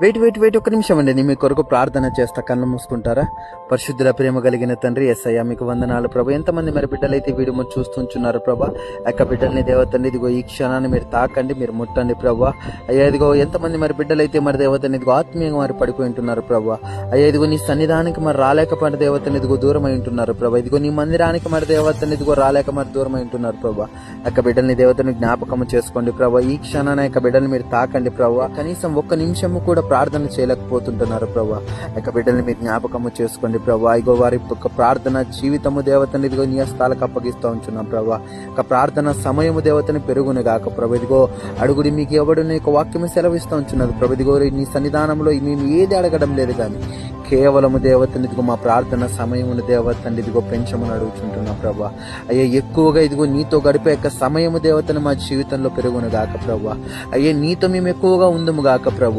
Wait ఒక్క నిమిషం అండి. నేను మీ కొరకు ప్రార్థన చేస్తా, కళ్ళు మూసుకుంటారా? పరిశుద్ధుల ప్రేమ కలిగిన తండ్రి యేసయ్య, మీకు వందనాలు ప్రభా. ఎంతమంది మరి బిడ్డలైతే వీడియో చూస్తుంటున్నారు ప్రభా, యొక్క బిడ్డల్ని దేవతండి ఇదిగో ఈ క్షణాన్ని మీరు తాకండి, మీరు ముట్టండి ప్రభా. అయ్యా ఇదిగో ఎంతమంది మరి బిడ్డలైతే మరి దేవతని ఇదిగో ఆత్మీయంగా మరి పడిపోయి ఉంటున్నారు ప్రభా. అయ్యా ఇదిగో నీ సన్నిధానికి మరి రాలేకపోయిన దేవతని ఇదిగో దూరం అయి ఉంటున్నారు ప్రభా. ఇదిగో నీ మందిరానికి మరి దేవతని ఇదిగో రాలేక మరి దూరం అయి ఉంటున్నారు ప్రభా. యొక్క బిడ్డల్ని దేవతని జ్ఞాపకం చేసుకోండి ప్రభా. ఈ క్షణాన్ని యొక్క బిడ్డల్ని మీరు తాకండి ప్రభా. కనీసం ఒక్క నిమిషము కూడా ప్రార్థన చేయలేకపోతుంటున్నారు ప్రభా. యొక్క బిడ్డల్ని మీరు జ్ఞాపకము చేసుకోండి ప్రభా. ఇగో వారి యొక్క ప్రార్థన జీవితము దేవతని ఇదిగో నీ స్థాలకు అప్పగిస్తూ ఉంటున్నాం ప్రభా. ఒక ప్రార్థన సమయము దేవతని పెరుగును గాక ప్రభా. ఇదిగో అడుగుడి మీకు ఎవడు నీ యొక్క వాక్యము సెలవిస్తూ ఉంటున్నది ప్రభా. ఇదిగో నీ సన్నిధానంలో మేము ఏది అడగడం లేదు కానీ కేవలము దేవతని ఇదిగో మా ప్రార్థన సమయమును దేవతని ఇదిగో పెంచమని అడుగుతుంటున్నాం ప్రభా. అయ్యా ఎక్కువగా ఇదిగో నీతో గడిపే యొక్క సమయము దేవతని మా జీవితంలో పెరుగును గాక ప్రభా. అయ్యా నీతో మేము ఎక్కువగా ఉందము గాక ప్రభు.